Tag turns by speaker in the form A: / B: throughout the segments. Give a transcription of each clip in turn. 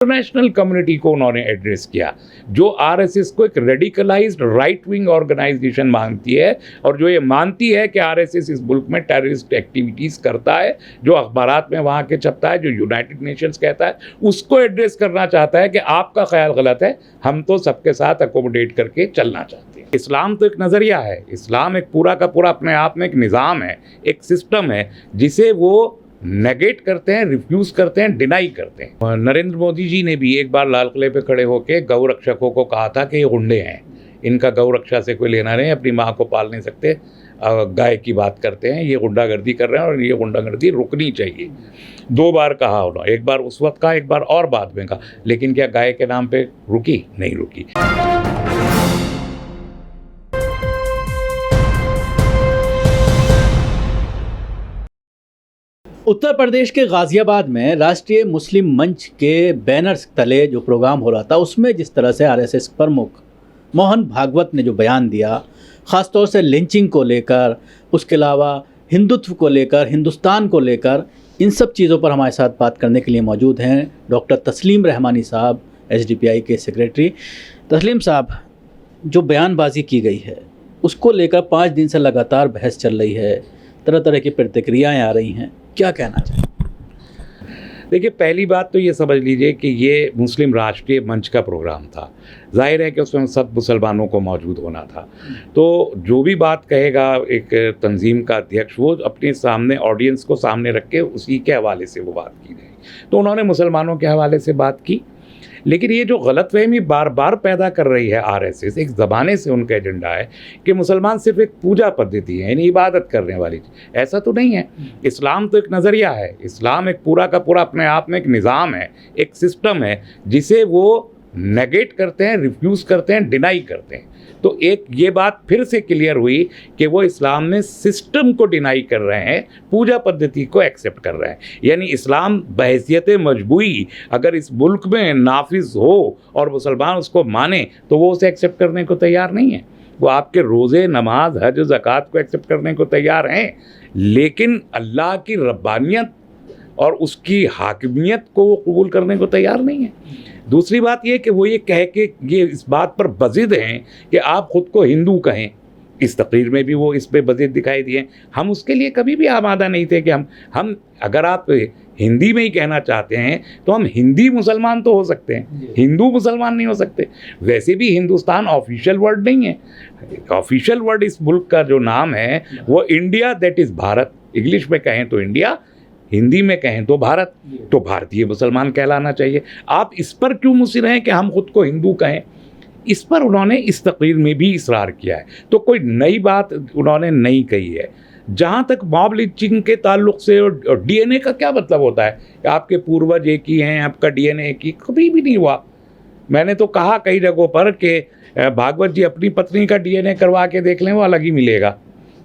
A: International community को उन्होंने address किया, जो आरएसएस को एक रेडिकलाइज्ड राइट विंग ऑर्गेनाइजेशन मानती है और जो ये मानती है कि आरएसएस इस मुल्क में टेररिस्ट एक्टिविटीज़ करता है, जो अखबारात में वहाँ के छपता है, जो यूनाइटेड नेशंस कहता है, उसको एड्रेस करना चाहता है कि आपका ख्याल गलत है, हम तो सबके साथ अकोमोडेट करके चलना चाहते हैं। इस्लाम तो एक नज़रिया है, इस्लाम एक पूरा का पूरा अपने आप में एक निज़ाम है, एक सिस्टम है जिसे वो नेगेट करते हैं, रिफ्यूज़ करते हैं, डिनाई करते हैं। नरेंद्र मोदी जी ने भी एक बार लाल किले पे खड़े होकर गौ रक्षकों को कहा था कि ये गुंडे हैं, इनका गौ रक्षा से कोई लेना नहीं, अपनी माँ को पाल नहीं सकते, गाय की बात करते हैं, ये गुंडागर्दी कर रहे हैं और ये गुंडागर्दी रुकनी चाहिए। 2 बार कहा उन्होंने, एक बार उस वक्त कहा, एक बार और बाद में कहा, लेकिन क्या गाय के नाम पे रुकी? नहीं रुकी।
B: उत्तर प्रदेश के गाज़ियाबाद में राष्ट्रीय मुस्लिम मंच के बैनर्स तले जो प्रोग्राम हो रहा था, उसमें जिस तरह से आरएसएस प्रमुख मोहन भागवत ने जो बयान दिया, ख़ास तौर से लिंचिंग को लेकर, उसके अलावा हिंदुत्व को लेकर, हिंदुस्तान को लेकर, इन सब चीज़ों पर हमारे साथ बात करने के लिए मौजूद हैं डॉक्टर तस्लीम रहमानी साहब, एसडीपीआई के सेक्रेटरी। तस्लीम साहब, जो बयानबाजी की गई है उसको लेकर 5 दिन से लगातार बहस चल रही है, तरह तरह की प्रतिक्रियाएँ आ रही हैं, क्या कहना चाहिए?
A: देखिए, पहली बात तो ये समझ लीजिए कि ये मुस्लिम राष्ट्रीय मंच का प्रोग्राम था। जाहिर है कि उसमें सब मुसलमानों को मौजूद होना था, तो जो भी बात कहेगा एक तंजीम का अध्यक्ष, वो अपने सामने ऑडियंस को सामने रख के उसी के हवाले से वो बात की गई। तो उन्होंने मुसलमानों के हवाले से बात की, लेकिन ये जो गलतफहमी बार बार पैदा कर रही है आरएसएस, एक ज़माने से उनका एजेंडा है कि मुसलमान सिर्फ एक पूजा पद्धति है, यानी इबादत करने वाली चीज़। ऐसा तो नहीं है। इस्लाम तो एक नज़रिया है, इस्लाम एक पूरा का पूरा अपने आप में एक निज़ाम है, एक सिस्टम है जिसे वो नेगेट करते हैं, रिफ्यूज़ करते हैं, डिनाई करते हैं। तो एक ये बात फिर से क्लियर हुई कि वो इस्लाम में सिस्टम को डिनाई कर रहे हैं, पूजा पद्धति को एक्सेप्ट कर रहे हैं। यानी इस्लाम बहैसियत मजबूरी अगर इस मुल्क में नाफिज हो और मुसलमान उसको माने तो वो उसे एक्सेप्ट करने को तैयार नहीं है। वो आपके रोज़े, नमाज, हज, ज़कात को एक्सेप्ट करने को तैयार हैं, लेकिन अल्लाह की रब्बानियत और उसकी हाकिमियत को वो कबूल करने को तैयार नहीं है। दूसरी बात ये कि वो ये कह के ये इस बात पर बज़िद हैं कि आप ख़ुद को हिंदू कहें। इस तकरीर में भी वो इस पे बज़िद दिखाई दिए। हम उसके लिए कभी भी आमादा नहीं थे कि हम अगर आप हिंदी में ही कहना चाहते हैं तो हम हिंदी मुसलमान तो हो सकते हैं, हिंदू मुसलमान नहीं हो सकते। वैसे भी हिंदुस्तान ऑफिशियल वर्ड नहीं है। ऑफिशियल वर्ड इस मुल्क का जो नाम है वो India, that is Bharat. English में कहें तो इंडिया, हिंदी में कहें तो भारत। तो भारतीय मुसलमान कहलाना चाहिए। आप इस पर क्यों मुसिर हैं कि हम खुद को हिंदू कहें? इस पर उन्होंने इस तकरीर में भी इसरार किया है। तो कोई नई बात उन्होंने नहीं कही है। जहाँ तक मॉब लिंचिंग के ताल्लुक से और डीएनए का क्या मतलब होता है कि आपके पूर्वज एक ही हैं, आपका डीएनए एक ही, कभी भी नहीं हुआ। मैंने तो कहा कई जगहों पर कि भागवत जी अपनी पत्नी का डीएनए करवा के देख लें, वो अलग ही मिलेगा।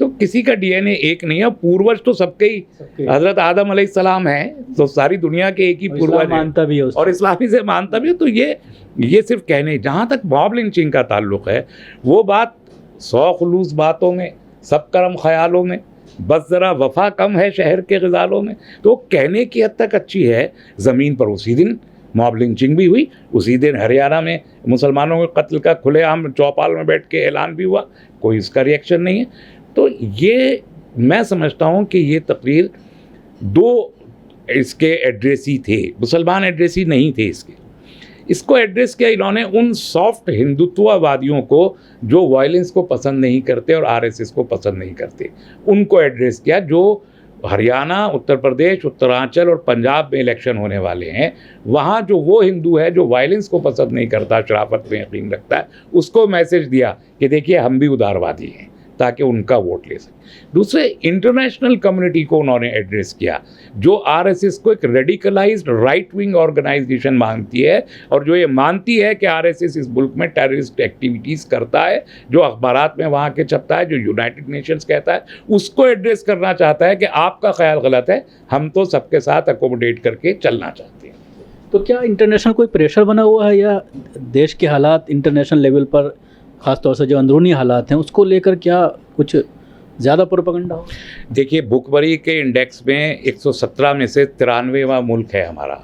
A: तो किसी का डीएनए एक नहीं है। पूर्वज तो सबके ही हजरत आदम अलैहिस्सलाम है, तो सारी दुनिया के एक ही पूर्वज मानता भी है और इस्लामी से मानता भी है। तो ये सिर्फ कहने। जहाँ तक मॉब लिंचिंग का ताल्लुक है, वो बात 100 खुलूस बातों में, सब करम ख्यालों में, बस ज़रा वफा कम है शहर के ग़ज़ालों में। तो कहने की हद तक अच्छी है। ज़मीन पर उसी दिन मॉब लिंचिंग भी हुई, उसी दिन हरियाणा में मुसलमानों के कत्ल का खुलेआम चौपाल में बैठ के ऐलान भी हुआ, कोई इसका रिएक्शन नहीं है। तो ये मैं समझता हूँ कि ये तकरीर 2 इसके एड्रेसी थे, मुसलमान एड्रेसी नहीं थे। इसको एड्रेस किया इन्होंने उन सॉफ्ट हिंदुत्ववादियों को जो वायलेंस को पसंद नहीं करते और आरएसएस को पसंद नहीं करते, उनको एड्रेस किया। जो हरियाणा, उत्तर प्रदेश, उत्तरांचल और पंजाब में इलेक्शन होने वाले हैं, वहाँ जो वो हिंदू है जो वायलेंस को पसंद नहीं करता, शराफत में यकीन रखता है, उसको मैसेज दिया कि देखिए हम भी उदारवादी हैं, ताकि उनका वोट ले सके। दूसरे, इंटरनेशनल कम्युनिटी को उन्होंने एड्रेस किया, जो आरएसएस को एक रेडिकलाइज्ड राइट विंग ऑर्गेनाइजेशन मानती है और जो ये मानती है कि आरएसएस इस मुल्क में टेररिस्ट एक्टिविटीज़ करता है, जो अखबारात में वहाँ के छपता है, जो यूनाइटेड नेशंस कहता है, उसको एड्रेस करना चाहता है कि आपका ख्याल गलत है, हम तो सबके साथ अकोमोडेट करके चलना चाहते हैं।
B: तो क्या इंटरनेशनल कोई प्रेशर बना हुआ है, या देश के हालात इंटरनेशनल लेवल पर, ख़ासतौर से जो अंदरूनी हालात हैं, उसको लेकर क्या कुछ ज़्यादा प्रोपेगेंडा हो?
A: देखिए, भुखमरी के इंडेक्स में 117 में से 93वां मुल्क है हमारा।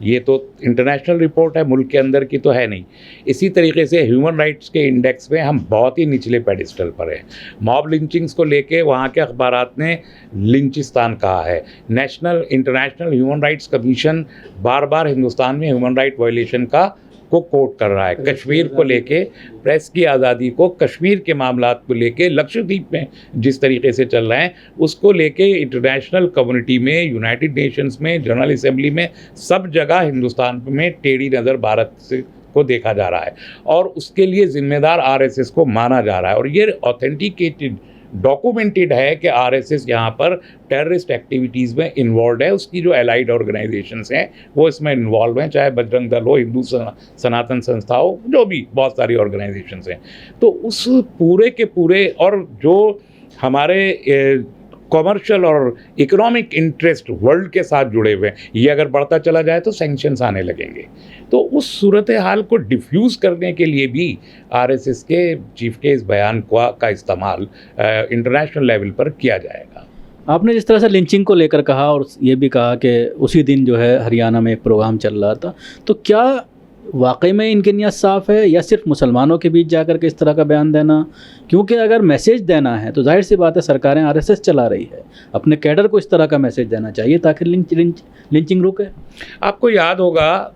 A: ये तो इंटरनेशनल रिपोर्ट है, मुल्क के अंदर की तो है नहीं। इसी तरीके से ह्यूमन राइट्स के इंडेक्स में हम बहुत ही निचले पेडिस्टल पर हैं। मॉब लिंचिंग्स को लेके वहाँ के अखबारात ने लिंचिस्तान कहा है। इंटरनेशनल ह्यूमन राइट्स कमीशन बार बार हिंदुस्तान में ह्यूमन राइट वायलेशन को कोट कर रहा है। कश्मीर को लेके, प्रेस की आज़ादी को, कश्मीर के मामलात को लेके, लक्षद्वीप में जिस तरीके से चल रहे हैं उसको लेके इंटरनेशनल कम्युनिटी में, यूनाइटेड नेशंस में, जनरल असेंबली में, सब जगह हिंदुस्तान में टेढ़ी नज़र भारत से को देखा जा रहा है और उसके लिए जिम्मेदार आरएसएस को माना जा रहा है। और ये ऑथेंटिकेटेड, डॉक्यूमेंटेड है कि आरएसएस यहाँ पर टेररिस्ट एक्टिविटीज़ में इन्वॉल्व है। उसकी जो एलाइड ऑर्गेनाइजेशंस हैं वो इसमें इन्वॉल्व हैं, चाहे बजरंग दल हो, हिंदू सनातन संस्था हो, जो भी बहुत सारी ऑर्गेनाइजेशंस हैं। तो उस पूरे के पूरे, और जो हमारे कॉमर्शियल और इकोनॉमिक इंटरेस्ट वर्ल्ड के साथ जुड़े हुए हैं, ये अगर बढ़ता चला जाए तो सैंक्शंस आने लगेंगे। तो उस सूरत हाल को डिफ्यूज़ करने के लिए भी आरएसएस के चीफ के इस बयान का इस्तेमाल इंटरनेशनल लेवल पर किया जाएगा।
B: आपने जिस तरह से लिंचिंग को लेकर कहा और ये भी कहा कि उसी दिन जो है हरियाणा में एक प्रोग्राम चल रहा था, तो क्या वाकई में इनकी नियत साफ़ है या सिर्फ मुसलमानों के बीच जाकर के इस तरह का बयान देना? क्योंकि अगर मैसेज देना है तो जाहिर सी बात है सरकारें आरएसएस चला रही है, अपने कैडर को इस तरह का मैसेज देना चाहिए ताकि लिंचिंग रुके।
A: आपको याद होगा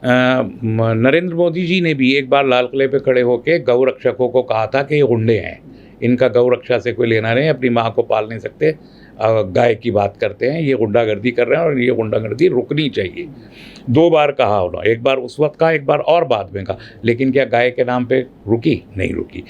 A: नरेंद्र मोदी जी ने भी एक बार लाल किले पे खड़े होकर गौ रक्षकों को कहा था कि ये गुंडे हैं, इनका गौ रक्षा से कोई लेना नहीं, अपनी माँ को पाल नहीं सकते, गाय की बात करते हैं, ये गुंडागर्दी कर रहे हैं और ये गुंडागर्दी रुकनी चाहिए। 2 बार कहा उन्होंने, एक बार उस वक्त कहा, एक बार और बाद में कहा, लेकिन क्या गाय के नाम पे रुकी? नहीं रुकी।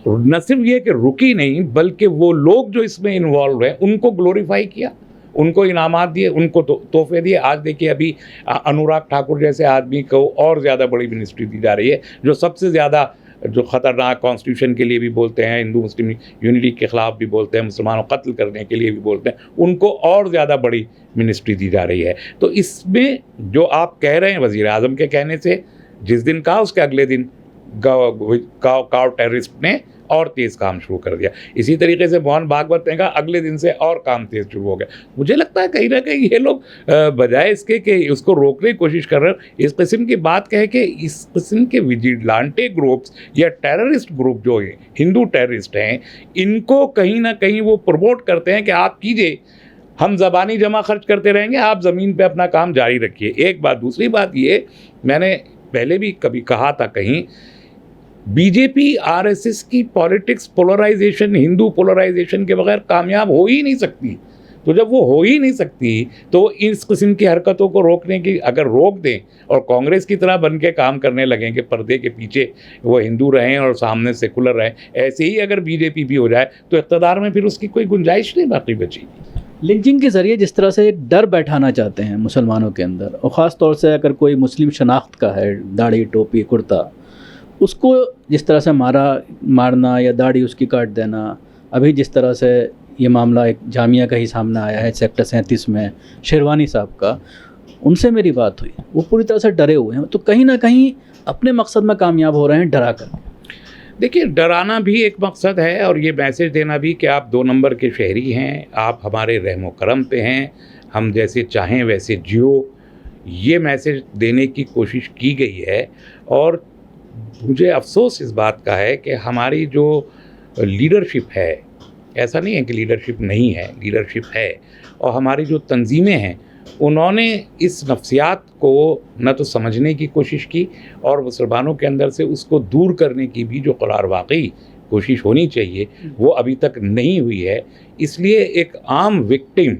A: न सिर्फ ये कि रुकी नहीं, बल्कि वो लोग जो इसमें इन्वॉल्व हैं उनको ग्लोरीफाई किया, उनको इनामात दिए, उनको तोहफे दिए। आज देखिए अभी अनुराग ठाकुर जैसे आदमी को और ज़्यादा बड़ी मिनिस्ट्री दी जा रही है, जो सबसे ज़्यादा, जो ख़तरनाक, कॉन्स्टिट्यूशन के लिए भी बोलते हैं, हिंदू मुस्लिम यूनिटी के ख़िलाफ़ भी बोलते हैं, मुसलमानों को कत्ल करने के लिए भी बोलते हैं, उनको और ज़्यादा बड़ी मिनिस्ट्री दी जा रही है। तो इसमें जो आप कह रहे हैं वज़ीर आज़म के कहने से, जिस दिन कहा उसके अगले दिन काव टेररिस्ट ने और तेज़ काम शुरू कर दिया। इसी तरीके से मोहन भागवत ने कहा, अगले दिन से और काम तेज़ शुरू हो गया। मुझे लगता है कहीं ना कहीं ये लोग बजाय इसके कि उसको रोकने की कोशिश कर रहे हैं, इस किस्म की बात कहे कि इस किस्म के विजिलेंटे ग्रुप्स या टेररिस्ट ग्रुप जो है, हिंदू टेररिस्ट हैं, इनको कहीं ना कहीं वो प्रमोट करते हैं कि आप कीजिए, हम ज़बानी जमा खर्च करते रहेंगे, आप ज़मीन पे अपना काम जारी रखिए। एक बात। दूसरी बात ये, मैंने पहले भी कभी कहा था कहीं, बीजेपी आरएसएस की पॉलिटिक्स पोलराइजेशन, हिंदू पोलराइजेशन के बगैर कामयाब हो ही नहीं सकती। तो जब वो हो ही नहीं सकती तो इस किस्म की हरकतों को रोकने की, अगर रोक दें और कांग्रेस की तरह बन के काम करने लगें कि पर्दे के पीछे वो हिंदू रहें और सामने सेकुलर रहें, ऐसे ही अगर बीजेपी भी हो जाए तो इक़्तिदार में फिर उसकी कोई गुंजाइश नहीं बाकी बची।
B: लिंचिंग के ज़रिए जिस तरह से एक डर बैठाना चाहते हैं मुसलमानों के अंदर, और ख़ास तौर से अगर कोई मुस्लिम शनाख्त का है, दाढ़ी, टोपी, कुर्ता, उसको जिस तरह से मारना या दाढ़ी उसकी काट देना। अभी जिस तरह से ये मामला एक जामिया का ही सामने आया है सेक्टर 37 में, शेरवानी साहब का, उनसे मेरी बात हुई, वो पूरी तरह से डरे हुए हैं। तो कहीं ना कहीं अपने मकसद में कामयाब हो रहे हैं डरा कर।
A: देखिए, डराना भी एक मकसद है और ये मैसेज देना भी कि आप 2 नंबर के शहरी हैं, आप हमारे रहमो करम पे हैं, हम जैसे चाहें वैसे जियो, ये मैसेज देने की कोशिश की गई है। और मुझे अफसोस इस बात का है कि हमारी जो लीडरशिप है, ऐसा नहीं है कि लीडरशिप नहीं है, लीडरशिप है, और हमारी जो तंजीमें हैं उन्होंने इस नफ्सियात को न तो समझने की कोशिश की और मुसलमानों के अंदर से उसको दूर करने की भी जो करार वाकई कोशिश होनी चाहिए वो अभी तक नहीं हुई है। इसलिए एक आम विक्टिम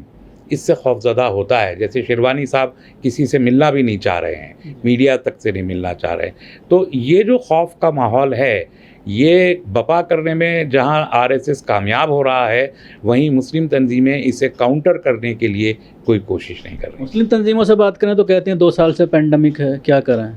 A: इससे खौफज़दा होता है। जैसे शेरवानी साहब किसी से मिलना भी नहीं चाह रहे हैं, मीडिया तक से नहीं मिलना चाह रहे हैं। तो ये जो खौफ का माहौल है, ये बपा करने में जहां आरएसएस कामयाब हो रहा है, वहीं मुस्लिम तंजीमें इसे काउंटर करने के लिए कोई कोशिश नहीं कर रही।
B: मुस्लिम तंजीमों से बात करें तो कहते हैं 2 साल से पेंडेमिक है, क्या करें?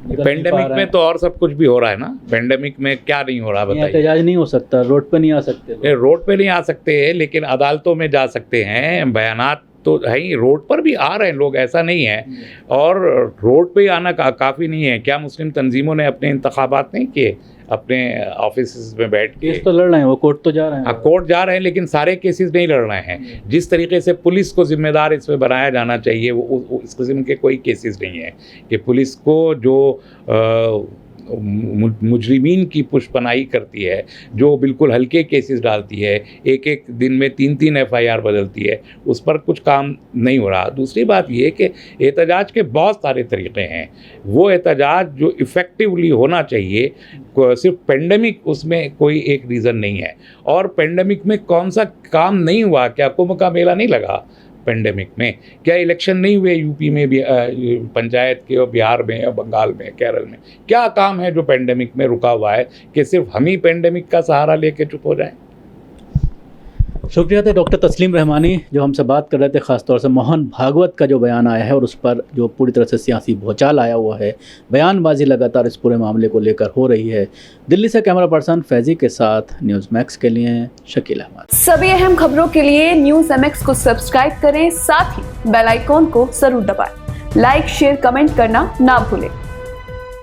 A: पेंडेमिक में तो और सब कुछ भी हो रहा है ना, पेंडेमिक में क्या नहीं हो रहा बताइए?
B: एहतजाज नहीं हो सकता, रोड पे नहीं आ सकते,
A: रोड पे नहीं आ सकते हैं, लेकिन अदालतों में जा सकते हैं। बयानात तो है ही, रोड पर भी आ रहे हैं लोग, ऐसा नहीं है। और रोड पे आना काफ़ी नहीं है। क्या मुस्लिम तंजीमों ने अपने इंतखाबात नहीं किए? अपने ऑफिस में बैठ के।
B: केस तो लड़ रहे हैं, वो कोर्ट तो जा रहे हैं।
A: हाँ, कोर्ट जा रहे हैं, लेकिन सारे केसेस नहीं लड़ रहे हैं। जिस तरीके से पुलिस को जिम्मेदार इसमें बनाया जाना चाहिए, वो इस किस्म के कोई केसेस नहीं है कि पुलिस को जो मुजरिमीन की पुष्पनाई करती है, जो बिल्कुल हल्के केसेस डालती है, एक एक दिन में 3-3 FIR बदलती है, उस पर कुछ काम नहीं हो रहा। दूसरी बात ये कि एहतजाज के बहुत सारे तरीक़े हैं। वो एहतजाज जो इफ़ेक्टिवली होना चाहिए, सिर्फ पेंडेमिक उसमें कोई एक रीज़न नहीं है। और पेंडेमिक में कौन सा काम नहीं हुआ? क्या कुंभ का मेला नहीं लगा पेंडेमिक में? क्या इलेक्शन नहीं हुए यूपी में भी, पंचायत के, और बिहार में, और बंगाल में, केरल में? क्या काम है जो पेंडेमिक में रुका हुआ है कि सिर्फ हम ही पेंडेमिक का सहारा लेके चुप हो जाएं?
B: शुक्रिया थे डॉक्टर तस्लीम रहमानी जो हमसे बात कर रहे थे, ख़ासतौर से मोहन भागवत का जो बयान आया है और उस पर जो पूरी तरह से सियासी भूचाल आया हुआ है, बयानबाजी लगातार इस पूरे मामले को लेकर हो रही है। दिल्ली से कैमरा पर्सन फैजी के साथ न्यूज़ मैक्स के लिए शकील अहमद।
C: सभी अहम खबरों के लिए न्यूज़ MX को सब्सक्राइब करें, साथ ही बेल आइकॉन को जरूर दबाएं। लाइक, शेयर, कमेंट करना ना भूलें।